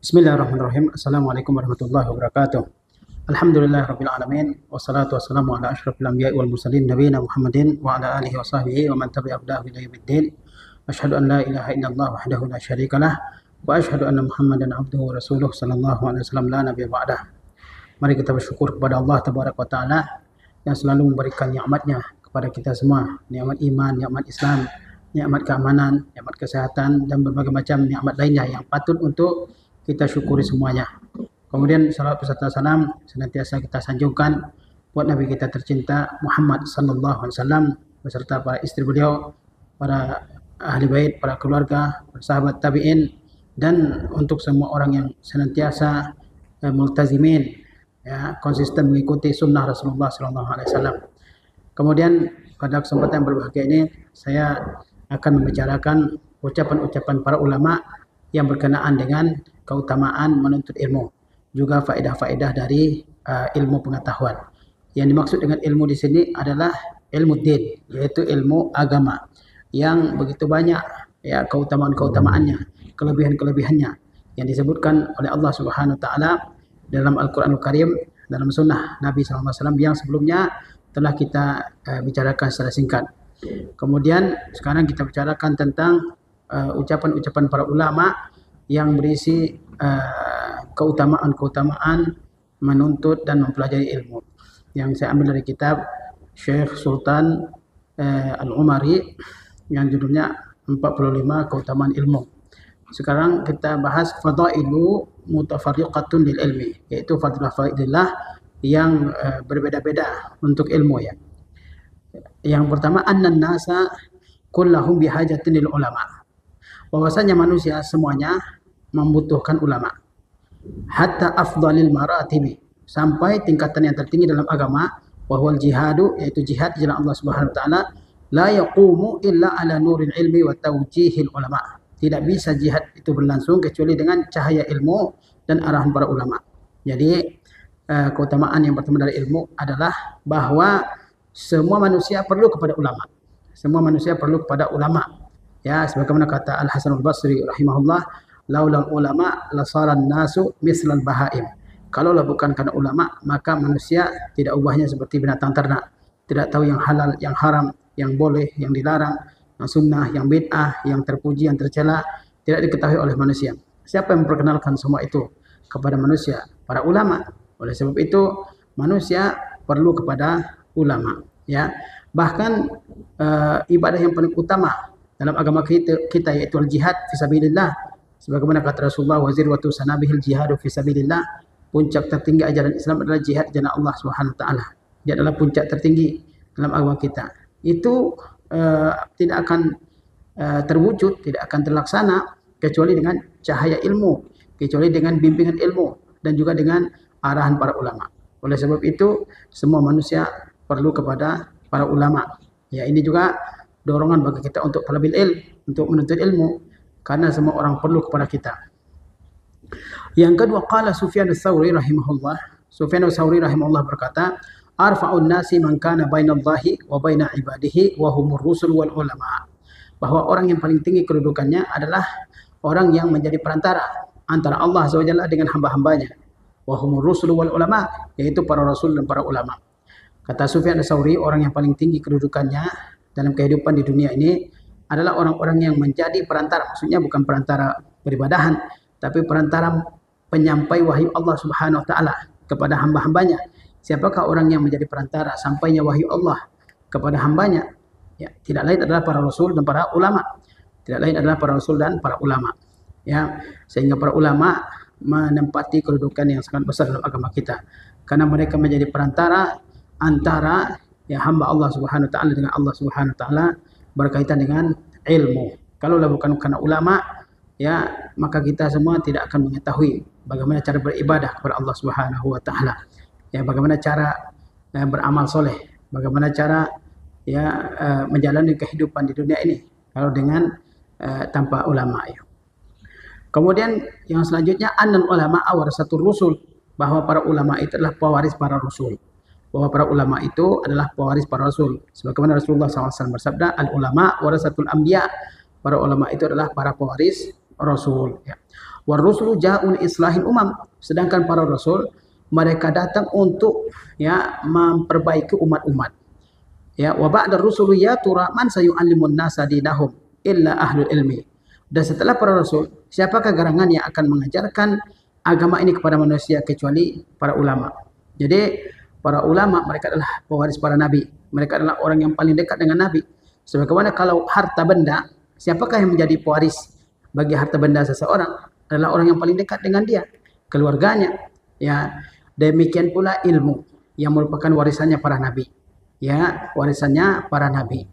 Bismillahirrahmanirrahim. Assalamualaikum warahmatullahi wabarakatuh. Alhamdulillahirabbil alamin wassalatu wassalamu ala asyrofil anbiya'i wal mursalin nabiyina Muhammadin wa ala alihi wa sahbihi wa man tabi'a hudahum ila yaumiddin. Asyhadu an la ilaha illallah wahdahu la syarikalah wa asyhadu anna Muhammadan abduhu wa rasuluh sallallahu alaihi wasallam la nabiyya ba'dah. Mari kita bersyukur kepada Allah tabaraka wa taala yang selalu memberikan nikmat-Nya kepada kita semua, nikmat iman, nikmat Islam, nikmat keamanan, nikmat kesehatan dan berbagai macam nikmat lainnya yang patut untuk kita syukuri semuanya. Kemudian salawat beserta salam senantiasa kita sanjungkan buat Nabi kita tercinta Muhammad sallallahu alaihi wasallam beserta para istri beliau, para ahli bait, para keluarga, para sahabat tabi'in dan untuk semua orang yang senantiasa multazimin, ya, konsisten mengikuti sunnah Rasulullah sallallahu alaihi wasallam. Kemudian pada kesempatan yang berbahagia ini saya akan membicarakan ucapan-ucapan para ulama yang berkenaan dengan keutamaan menuntut ilmu, juga faedah-faedah dari ilmu pengetahuan. Yang dimaksud dengan ilmu di sini adalah ilmu din, yaitu ilmu agama yang begitu banyak, ya, keutamaan-keutamaannya, kelebihan-kelebihannya yang disebutkan oleh Allah Subhanahu wa taala dalam Al-Qur'anul Karim, dalam sunnah Nabi sallallahu alaihi wasallam yang sebelumnya telah kita bicarakan secara singkat. Kemudian sekarang kita bicarakan tentang ucapan-ucapan para ulama yang berisi keutamaan-keutamaan menuntut dan mempelajari ilmu. Yang saya ambil dari kitab Syekh Sultan Al-Umari yang judulnya 45 Keutamaan Ilmu. Sekarang kita bahas fadailu mutafarriqatun lil ilmi, yaitu fadilah-fadilah yang berbeda-beda untuk ilmu, ya. Yang pertama, annan nasa kullahum bihajatin lil ulama. Bahwasanya manusia semuanya membutuhkan ulama. Hatta afdalil maratibi, sampai tingkatan yang tertinggi dalam agama, wahwal jihadu, yaitu jihad di jalan Allah Subhanahu wa taala, la yaqumu illa ala nuril ilmi wa tawjihil ulama. Tidak bisa jihad itu berlangsung kecuali dengan cahaya ilmu dan arahan para ulama. Jadi keutamaan yang pertama dari ilmu adalah bahwa semua manusia perlu kepada ulama. Semua manusia perlu kepada ulama. Ya, sebagaimana kata Al-Hasan Al-Basri rahimahullah, laulal ulama lasaran nasu mislal bahaim. Kalaulah bukan karena ulama, maka manusia tidak ubahnya seperti binatang ternak. Tidak tahu yang halal, yang haram, yang boleh, yang dilarang, yang sunnah, yang bid'ah, yang terpuji, yang tercela, tidak diketahui oleh manusia. Siapa yang memperkenalkan semua itu kepada manusia? Para ulama. Oleh sebab itu, manusia perlu kepada ulama, ya. Bahkan ibadah yang paling utama dalam agama kita yaitu al-jihad fisabilillah, sebagaimana kata Rasulullah, wazir wa tusanabihil jihadu fisabilillah, puncak tertinggi ajaran Islam adalah jihad di jalan Allah Subhanahu wa taala. Dia adalah puncak tertinggi dalam agama kita. Itu tidak akan terwujud, tidak akan terlaksana kecuali dengan cahaya ilmu, kecuali dengan bimbingan ilmu dan juga dengan arahan para ulama. Oleh sebab itu semua manusia perlu kepada para ulama. Ya, ini juga dorongan bagi kita untuk talabil ilm, untuk menuntut ilmu, karena semua orang perlu kepada kita. Yang kedua, qala Sufyan ats-Tsauri rahimahullah. Sufyan ats-Tsauri rahimahullah berkata, arfa'un nasi man kana bainallahi wa baina ibadihi wa humur rusul wal ulama. Bahwa orang yang paling tinggi kedudukannya adalah orang yang menjadi perantara antara Allah Azza wa Jalla dengan hamba-hambanya. Wa humur rusul wal ulama, yaitu para rasul dan para ulama. Kata Sufyan ats-Tsauri, orang yang paling tinggi kedudukannya dalam kehidupan di dunia ini adalah orang-orang yang menjadi perantara. Maksudnya bukan perantara beribadahan, tapi perantara penyampai wahyu Allah Subhanahu wa taala kepada hamba-hambanya. Siapakah orang yang menjadi perantara sampainya wahyu Allah kepada hambanya? Ya, tidak lain adalah para rasul dan para ulama. Tidak lain adalah para rasul dan para ulama. Ya, sehingga para ulama menempati kedudukan yang sangat besar dalam agama kita, karena mereka menjadi perantara antara, ya, hamba Allah Subhanahu wa taala dengan Allah Subhanahu wa taala berkaitan dengan ilmu. Kalaulah bukan karena ulama, ya, maka kita semua tidak akan mengetahui bagaimana cara beribadah kepada Allah Subhanahu wa taala. Ya, bagaimana cara beramal soleh, bagaimana cara, ya, menjalani kehidupan di dunia ini kalau dengan tanpa ulama, ya. Kemudian yang selanjutnya, annal ulama warasatul rusul, bahwa para ulama itu adalah pewaris para rasul. Bahwa para ulama itu adalah pewaris para rasul. Sebagaimana Rasulullah SAW bersabda, al ulama warasatul anbiya, para ulama itu adalah para pewaris rasul, ya. War rusulu ja'u li islahil umam. Sedangkan para rasul mereka datang untuk ya memperbaiki umat-umat. Ya, wa ba'da rusulu yatura man sayu'allimun nasa dinahum illa ahlul ilmi. Dan setelah para rasul, siapakah gerangan yang akan mengajarkan agama ini kepada manusia kecuali para ulama. Jadi para ulama mereka adalah pewaris para nabi. Mereka adalah orang yang paling dekat dengan nabi. Sebagaimana kalau harta benda, siapakah yang menjadi pewaris bagi harta benda seseorang? Adalah orang yang paling dekat dengan dia, keluarganya. Ya, demikian pula ilmu yang merupakan warisannya para nabi. Ya, warisannya para nabi.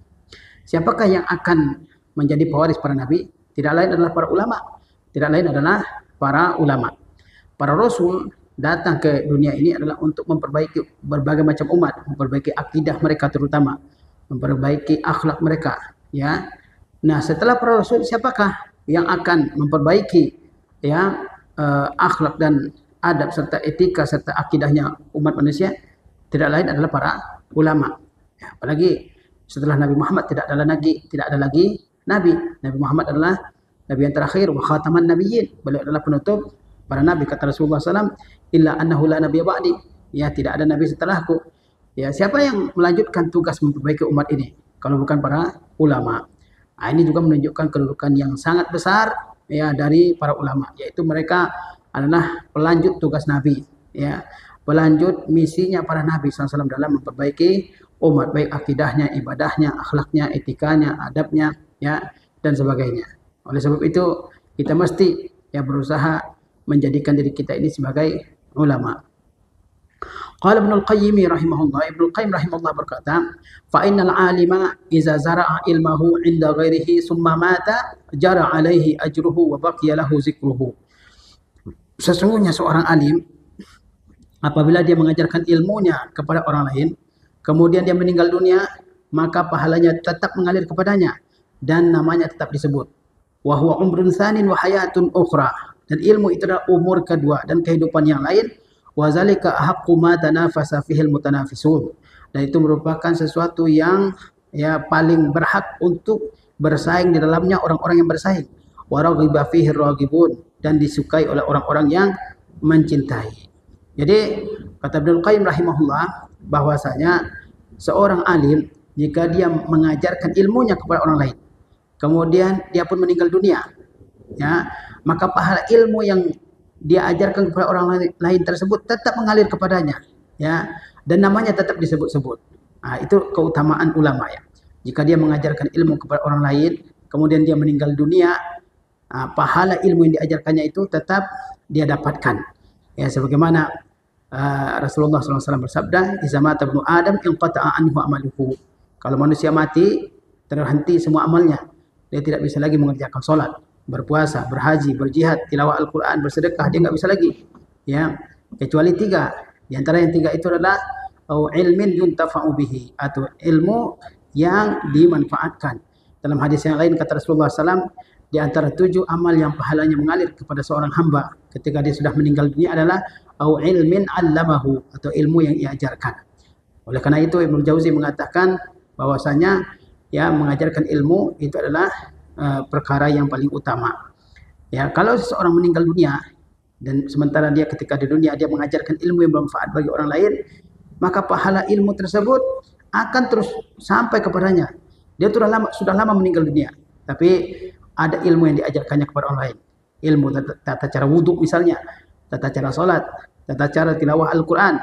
Siapakah yang akan menjadi pewaris para nabi? Tidak lain adalah para ulama. Tidak lain adalah para ulama. Para rasul datang ke dunia ini adalah untuk memperbaiki berbagai macam umat, memperbaiki akidah mereka terutama, memperbaiki akhlak mereka. Ya, nah setelah para rasul siapakah yang akan memperbaiki ya akhlak dan adab serta etika serta akidahnya umat manusia? Tidak lain adalah para ulama. Ya, apalagi setelah Nabi Muhammad tidak ada lagi nabi. Nabi Muhammad adalah nabi yang terakhir, wa khataman nabiyyin. Beliau adalah penutup para nabi, kata Rasulullah SAW, illa annahu la nabiyya ba'di. Ya, tidak ada nabi setelahku. Ya, siapa yang melanjutkan tugas memperbaiki umat ini kalau bukan para ulama? Nah, ini juga menunjukkan kedudukan yang sangat besar ya dari para ulama, yaitu mereka adalah pelanjut tugas nabi, ya, pelanjut misinya para nabi SAW dalam memperbaiki umat, baik akidahnya, ibadahnya, akhlaknya, etikanya, adabnya, ya, dan sebagainya. Oleh sebab itu kita mesti ya berusaha menjadikan diri kita ini sebagai ulama. Qala Ibnu Al-Qayyim rahimahullah, Ibnu Al-Qayyim rahimahullah berkata, fa innal alima idza zara'a ilmahu 'inda ghairihi summa mata jara 'alaihi ajruhu wa baqiya lahu zikruhu. Sesungguhnya seorang alim apabila dia mengajarkan ilmunya kepada orang lain, kemudian dia meninggal dunia, maka pahalanya tetap mengalir kepadanya dan namanya tetap disebut. Wa huwa umrun tsanin wa hayatun ukhra. Dan ilmu itu adalah umur kedua dan kehidupan yang lain. Wa zalika ahaqqu ma tanafasa fihi almutanafisun. Dan itu merupakan sesuatu yang ya paling berhak untuk bersaing di dalamnya orang-orang yang bersaing. Wa raghiba fihi raghibun, dan disukai oleh orang-orang yang mencintai. Jadi kata Ibnu Qayyim rahimahullah bahwasanya seorang alim jika dia mengajarkan ilmunya kepada orang lain, kemudian dia pun meninggal dunia, ya, maka pahala ilmu yang dia ajarkan kepada orang lain tersebut tetap mengalir kepadanya, ya, dan namanya tetap disebut-sebut. Nah, itu keutamaan ulama, ya. Jika dia mengajarkan ilmu kepada orang lain, kemudian dia meninggal dunia, pahala ilmu yang diajarkannya itu tetap dia dapatkan. Ya, sebagaimana Rasulullah SAW bersabda, "Iza mata ibnu Adam inqata'a anhu amaluhu." Kalau manusia mati, terhenti semua amalnya. Dia tidak bisa lagi mengerjakan sholat, berpuasa, berhaji, berjihad, tilawah Al-Quran, bersedekah, dia nggak bisa lagi. Ya, kecuali 3. Di antara yang 3 itu adalah ilmin yuntafa'u bihi, atau ilmu yang dimanfaatkan. Dalam hadis yang lain kata Rasulullah SAW, di antara 7 amal yang pahalanya mengalir kepada seorang hamba ketika dia sudah meninggal dunia adalah ilmin 'allamahu, atau ilmu yang ia ajarkan. Oleh karena itu Ibnu Jauzi mengatakan bahwasanya ya mengajarkan ilmu itu adalah perkara yang paling utama. Ya, kalau seseorang meninggal dunia dan sementara dia ketika di dunia dia mengajarkan ilmu yang bermanfaat bagi orang lain, maka pahala ilmu tersebut akan terus sampai kepadanya. Dia sudah lama meninggal dunia, tapi ada ilmu yang diajarkannya kepada orang lain. Ilmu tata cara wudhu misalnya, tata cara sholat, tata cara tilawah Al-Quran,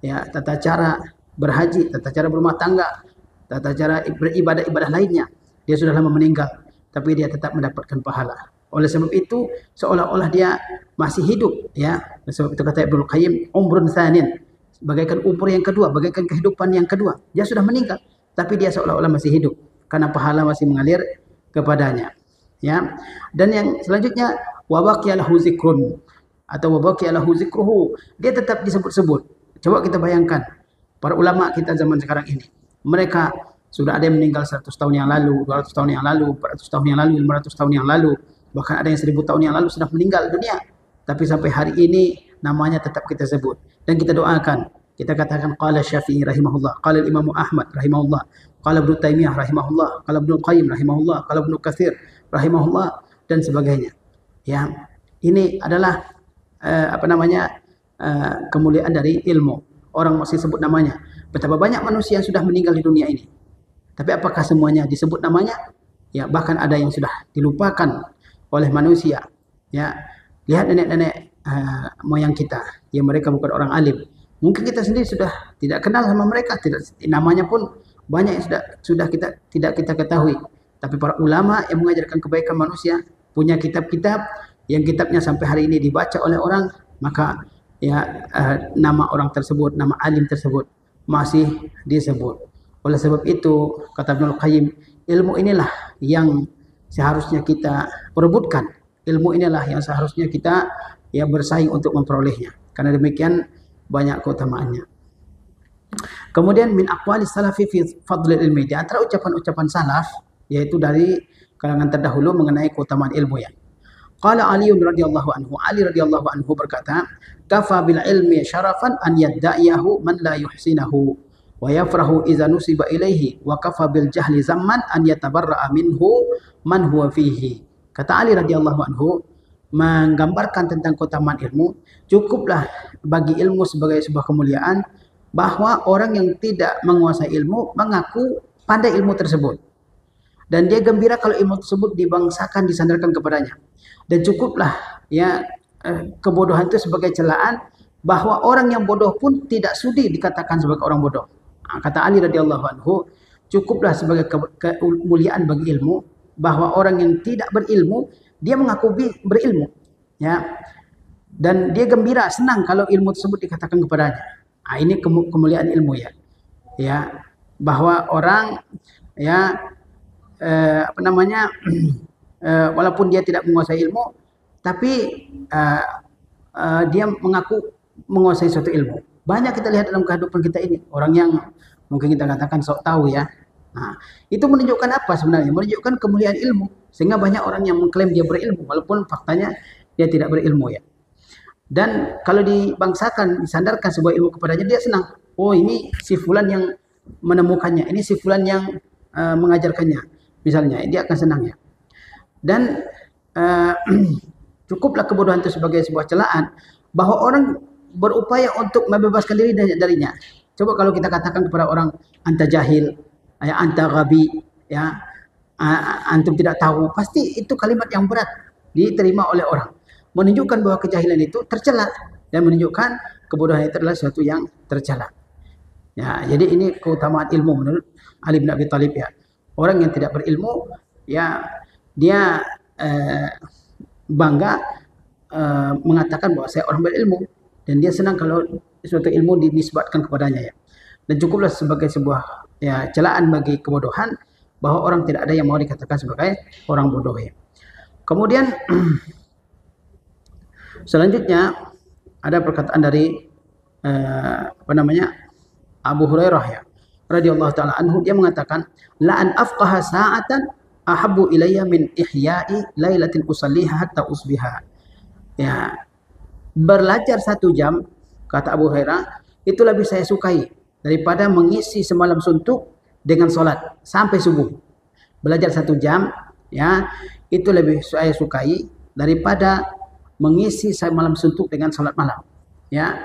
ya, tata cara berhaji, tata cara berumah tangga, tata cara beribadah-ibadah lainnya. Dia sudah lama meninggal, tapi dia tetap mendapatkan pahala. Oleh sebab itu, seolah-olah dia masih hidup, ya. Sebab itu kata Ibnu Qayyim, umrun tsanin, bagaikan umur yang kedua, bagaikan kehidupan yang kedua. Dia sudah meninggal, tapi dia seolah-olah masih hidup karena pahala masih mengalir kepadanya. Ya. Dan yang selanjutnya, wa baqiya lahu zikrun, atau wa baqiya lahu zikruhu, dia tetap disebut-sebut. Coba kita bayangkan para ulama kita zaman sekarang ini. Mereka sudah ada yang meninggal 100 tahun yang lalu, 200 tahun yang lalu, 400 tahun yang lalu, 500 tahun yang lalu, bahkan ada yang 1000 tahun yang lalu sudah meninggal dunia. Tapi sampai hari ini namanya tetap kita sebut dan kita doakan. Kita katakan qala Syafi'i rahimahullah, qala Imam Ahmad rahimahullah, qala Ibnu Taimiyah rahimahullah, qala Ibnu Qayyim rahimahullah, qala Ibnu Katsir rahimahullah, dan sebagainya. Ya. Ini adalah kemuliaan dari ilmu. Orang masih sebut namanya. Betapa banyak manusia yang sudah meninggal di dunia ini. Tapi apakah semuanya disebut namanya? Ya, bahkan ada yang sudah dilupakan oleh manusia. Ya, lihat nenek-nenek moyang kita, yang mereka bukan orang alim. Mungkin kita sendiri sudah tidak kenal sama mereka, namanya pun banyak yang sudah kita tidak kita ketahui. Tapi para ulama yang mengajarkan kebaikan manusia punya kitab-kitab yang kitabnya sampai hari ini dibaca oleh orang, maka ya nama orang tersebut, nama alim tersebut masih disebut. Oleh sebab itu, kata Ibnul Qayyim, ilmu inilah yang seharusnya kita perebutkan. Ilmu inilah yang seharusnya kita ya bersaing untuk memperolehnya. Karena demikian banyak keutamaannya. Kemudian min aqwalis salafi fi fadlil ilmi, di antara ucapan-ucapan salaf yaitu dari kalangan terdahulu mengenai keutamaan ilmu ya. Qala Ali radhiyallahu anhu, Ali radhiyallahu anhu berkata, kafa bil ilmi syarafan an yadda'iyahu man la yuhsinahu wa yafrahu idza nusiba ilaihi wa kafa bil jahli zamman an yatabarra'a minhu man huwa fihi. Kata Ali radhiyallahu anhu, menggambarkan tentang keutamaan ilmu, cukuplah bagi ilmu sebagai sebuah kemuliaan bahwa orang yang tidak menguasai ilmu mengaku pandai ilmu tersebut. Dan dia gembira kalau ilmu tersebut dibangsakan, disandarkan kepadanya. Dan cukuplah ya kebodohan itu sebagai celaan bahwa orang yang bodoh pun tidak sudi dikatakan sebagai orang bodoh. Kata Ali radhiyallahu anhu, cukuplah sebagai kemuliaan bagi ilmu bahwa orang yang tidak berilmu dia mengaku berilmu, ya. Dan dia gembira, senang kalau ilmu tersebut dikatakan kepadanya. Ini kemuliaan ilmu ya. Ya, bahwa orang ya walaupun dia tidak menguasai ilmu, tapi dia mengaku menguasai suatu ilmu. Banyak kita lihat dalam kehidupan kita ini, orang yang mungkin kita katakan sok tahu ya. Nah, itu menunjukkan apa sebenarnya? Menunjukkan kemuliaan ilmu. Sehingga banyak orang yang mengklaim dia berilmu, walaupun faktanya dia tidak berilmu ya. Dan kalau dibangsakan, disandarkan sebuah ilmu kepadanya, dia senang. Oh, ini si fulan yang menemukannya, ini si fulan yang mengajarkannya. Misalnya, dia akan senang ya. Dan cukuplah kebodohan itu sebagai sebuah celaan bahwa orang berupaya untuk membebaskan diri darinya. Coba kalau kita katakan kepada orang, anta jahil, ya, anta ghabi, ya, antum tidak tahu, pasti itu kalimat yang berat diterima oleh orang. Menunjukkan bahwa kejahilan itu tercela dan menunjukkan kebodohan itu adalah sesuatu yang tercela. Ya, jadi ini keutamaan ilmu menurut Ali bin Abi Thalib ya. Orang yang tidak berilmu ya dia bangga mengatakan bahwa saya orang berilmu, dan dia senang kalau suatu ilmu dinisbatkan kepadanya ya. Dan cukuplah sebagai sebuah ya celaan bagi kebodohan bahwa orang tidak ada yang mau dikatakan sebagai orang bodoh ya. Kemudian selanjutnya ada perkataan dari Abu Hurairah ya radhiyallahu taala anhu, dia mengatakan, la an afqaha sa'atan ahabbu ilayya min ihya'i lailatin usalliha hatta usbiha. Ya, belajar 1 jam, kata Abu Hurairah, itu lebih saya sukai daripada mengisi semalam suntuk dengan sholat sampai subuh. Belajar 1 jam ya, itu lebih saya sukai daripada mengisi semalam suntuk dengan sholat malam ya.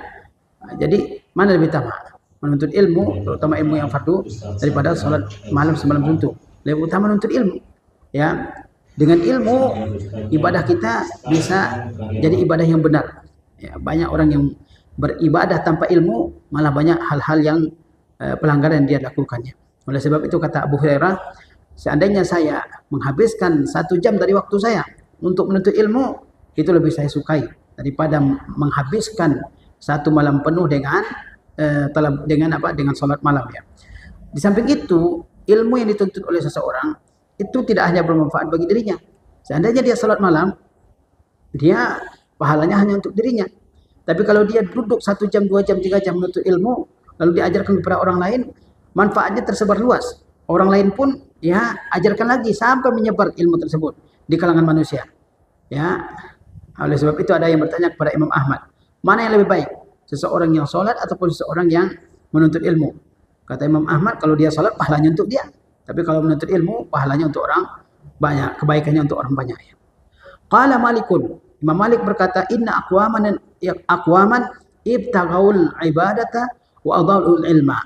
Jadi mana lebih utama? Menuntut ilmu, terutama ilmu yang fardu, daripada sholat malam semalam suntuk. Lebih utama menuntut ilmu ya. Dengan ilmu ibadah kita bisa jadi ibadah yang benar ya. Banyak orang yang beribadah tanpa ilmu, malah banyak hal-hal yang pelanggaran yang dia lakukannya. Oleh sebab itu kata Abu Hurairah, seandainya saya menghabiskan 1 jam dari waktu saya untuk menuntut ilmu, itu lebih saya sukai daripada menghabiskan 1 malam penuh dengan dengan sholat malam ya. Di samping itu, ilmu yang dituntut oleh seseorang itu tidak hanya bermanfaat bagi dirinya. Seandainya dia sholat malam, dia pahalanya hanya untuk dirinya. Tapi kalau dia duduk 1 jam, 2 jam, 3 jam menuntut ilmu, lalu diajarkan kepada orang lain, manfaatnya tersebar luas. Orang lain pun ya ajarkan lagi sampai menyebar ilmu tersebut di kalangan manusia. Ya. Oleh sebab itu ada yang bertanya kepada Imam Ahmad, mana yang lebih baik? Seseorang yang sholat ataupun seseorang yang menuntut ilmu? Kata Imam Ahmad, kalau dia sholat pahalanya untuk dia. Tapi kalau menuntut ilmu pahalanya untuk orang banyak, kebaikannya untuk orang banyak. Qala Malikun, Imam Malik berkata, inna aqwaman ibtaghaul ibadata wa adalul ilma.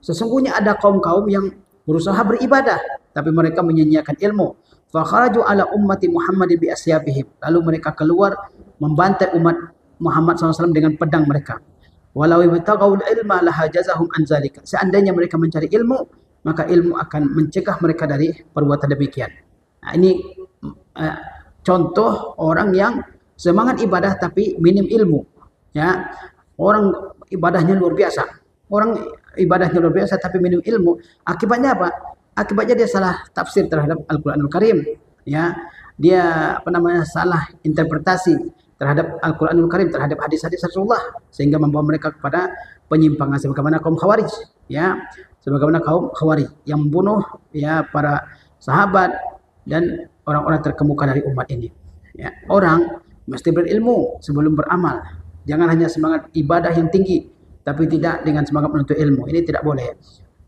Sesungguhnya ada kaum-kaum yang berusaha beribadah tapi mereka menyia-nyiakan ilmu. Fa kharaju ala ummati Muhammadin bi asyabihim. Lalu mereka keluar membantai umat Muhammad SAW dengan pedang mereka. Walau ibtaghaul ilma lahajazahum an zalika. Seandainya mereka mencari ilmu, maka ilmu akan mencegah mereka dari perbuatan demikian. Nah, ini contoh orang yang semangat ibadah tapi minim ilmu. Ya, orang ibadahnya luar biasa. Orang ibadahnya luar biasa tapi minim ilmu. Akibatnya apa? Akibatnya dia salah tafsir terhadap Al-Qur'anul Karim. Ya, dia salah interpretasi terhadap Al-Qur'anul Karim, terhadap hadis-hadis Rasulullah, sehingga membawa mereka kepada penyimpangan sebagaimana kaum Khawarij. Ya, sebagaimana kaum Khawarij yang membunuh ya para sahabat dan orang-orang terkemuka dari umat ini. Ya, orang mesti berilmu sebelum beramal. Jangan hanya semangat ibadah yang tinggi tapi tidak dengan semangat menuntut ilmu. Ini tidak boleh.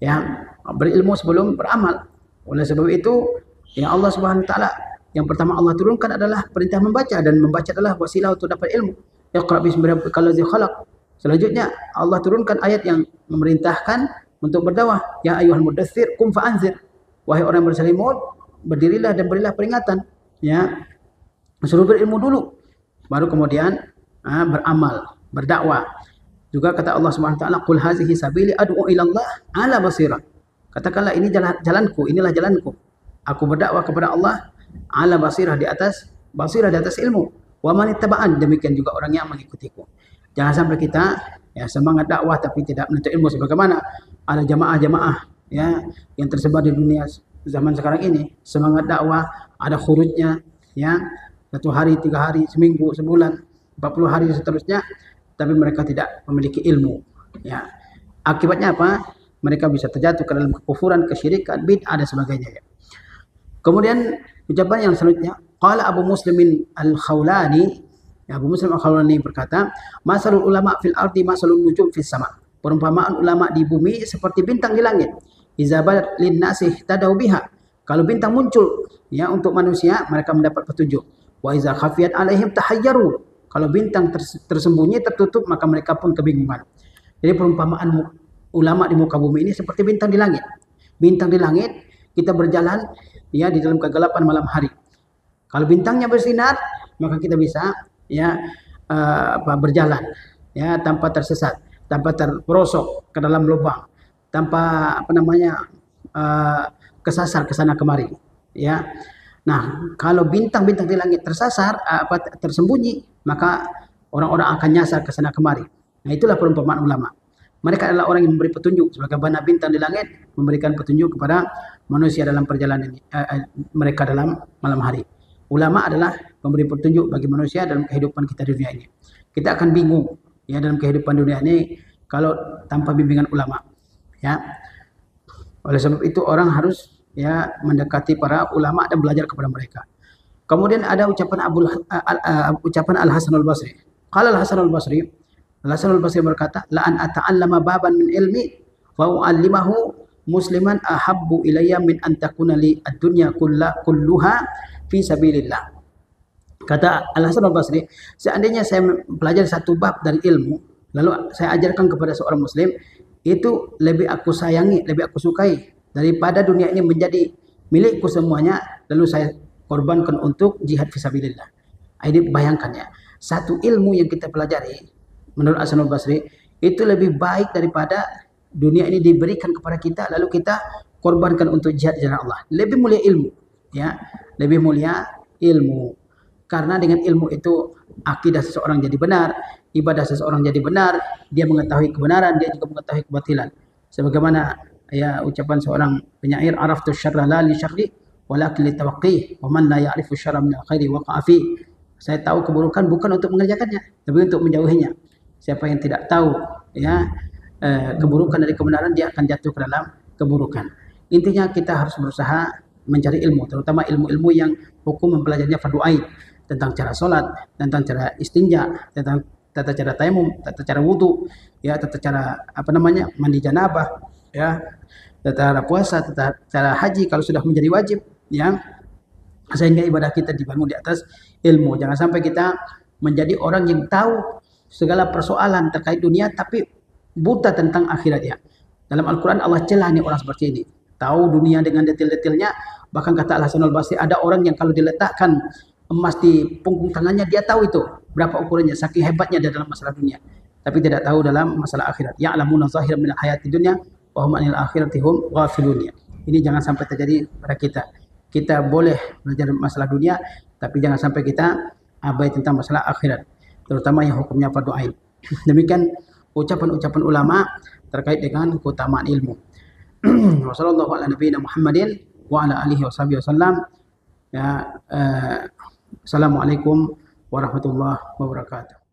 Ya, berilmu sebelum beramal. Oleh sebab itu, ya Allah Subhanahu wa taala yang pertama Allah turunkan adalah perintah membaca, dan membaca adalah wasilah untuk dapat ilmu. Iqra bismi rabbikal ladzi khalaq. Selanjutnya Allah turunkan ayat yang memerintahkan untuk berdakwah. Ya ayyuhal mudaththir qum fa'anzir. Wahai orang yang berselimut, berdirilah dan berilah peringatan. Ya, suruh berilmu dulu, baru kemudian beramal, berdakwah. Juga kata Allah Subhanahu wa taala, qul hazihi sabili ad'u ila Allah ala basirah. Katakanlah ini jalanku, inilah jalanku. Aku berdakwah kepada Allah ala basirah, di atas basirah, di atas ilmu. Wa man ittaba'an, demikian juga orang yang mengikutiku. Jangan sampai kita ya semangat dakwah tapi tidak menuntut ilmu, sebagaimana ada jamaah-jamaah ya yang tersebar di dunia zaman sekarang ini. Semangat dakwah, ada khurujnya ya, 1 hari, 3 hari, seminggu, sebulan, 40 hari seterusnya, tapi mereka tidak memiliki ilmu. Ya, akibatnya apa? Mereka bisa terjatuh ke dalam kekufuran, kesyirikan, bid'ah dan sebagainya. Ya. Kemudian ucapan yang selanjutnya, qala Abu Muslimin Al-Khawlani, ya, Abu Muslim Al-Khawlani berkata, masalul ulama fil ardi masalul nujum fis sama. Perumpamaan ulama di bumi seperti bintang di langit. Iza badat lin nasih tadau biha. Kalau bintang muncul ya untuk manusia, mereka mendapat petunjuk. Wa iza khafiyat alaihim tahayyaru. Kalau bintang tersembunyi, tertutup, maka mereka pun kebingungan. Jadi perumpamaan ulama di muka bumi ini seperti bintang di langit. Bintang di langit, kita berjalan ya di dalam kegelapan malam hari. Kalau bintangnya bersinar, maka kita bisa ya berjalan ya tanpa tersesat, tanpa terperosok ke dalam lubang, tanpa kesasar ke sana kemari. Ya. Nah, kalau bintang-bintang di langit tersasar, tersembunyi, maka orang-orang akan nyasar ke sana kemari. Nah, itulah perumpamaan ulama. Mereka adalah orang yang memberi petunjuk, sebagaimana bintang di langit memberikan petunjuk kepada manusia dalam perjalanan mereka dalam malam hari. Ulama adalah memberi petunjuk bagi manusia dalam kehidupan kita di dunia ini. Kita akan bingung ya dalam kehidupan dunia ini kalau tanpa bimbingan ulama. Ya. Oleh sebab itu orang harus ya mendekati para ulama dan belajar kepada mereka. Kemudian ada ucapan Al-Hasan Al-Basri. Qala Al-Hasan Al-Basri, Al-Hasan Al-Basri berkata, la an ata'allama baban min ilmi fa u'allimahu musliman ahabbu ilayya min an takuna li ad-dunya kulluha fi sabilillah. Kata Al-Hasan Al-Basri, seandainya saya belajar satu bab dari ilmu, lalu saya ajarkan kepada seorang muslim, itu lebih aku sayangi, lebih aku sukai daripada dunia ini menjadi milikku semuanya, lalu saya korbankan untuk jihad fisabilillah. Ini bayangkan ya, satu ilmu yang kita pelajari menurut Hasan Al-Basri itu lebih baik daripada dunia ini diberikan kepada kita lalu kita korbankan untuk jihad di jalan Allah. Lebih mulia ilmu, ya, lebih mulia ilmu. Karena dengan ilmu itu akidah seseorang jadi benar, ibadah seseorang jadi benar, dia mengetahui kebenaran, dia juga mengetahui kebatilan. Sebagaimana ya ucapan seorang penyair, araftu syarra la li syarri walakin li tawaqqih wa man la ya'rifu syarra min al-khairi waqa'a fi. Saya tahu keburukan bukan untuk mengerjakannya, tapi untuk menjauhinya. Siapa yang tidak tahu ya keburukan dari kebenaran, dia akan jatuh ke dalam keburukan. Intinya kita harus berusaha mencari ilmu, terutama ilmu-ilmu yang hukum mempelajarinya fardu ain, tentang cara sholat, tentang cara istinja, tentang tata cara tayamum, tata cara wudu, ya, tata cara mandi janabah, ya, tata cara puasa, tata cara haji kalau sudah menjadi wajib, ya. sehingga ibadah kita dibangun di atas ilmu. Jangan sampai kita menjadi orang yang tahu segala persoalan terkait dunia tapi buta tentang akhiratnya. Dalam Al-Quran Allah celah nih orang seperti ini. Tahu dunia dengan detail-detailnya. Bahkan kata Al-Hasan Al-Basri, ada orang yang kalau diletakkan emas di punggung tangannya, dia tahu itu berapa ukurannya, saking hebatnya dia dalam masalah dunia. Tapi tidak tahu dalam masalah akhirat. Ya'lamuna zahiran minal hayati dunya wa hum 'anil akhirati hum ghafilun. Ini jangan sampai terjadi pada kita. Kita boleh belajar masalah dunia, tapi jangan sampai kita abai tentang masalah akhirat, terutama yang hukumnya fardu ain. Demikian ucapan-ucapan ulama terkait dengan keutamaan ilmu. Wassallallahu ala nabiyina Muhammadin wa ala alihi wasallam. Ya, assalamualaikum warahmatullahi wabarakatuh.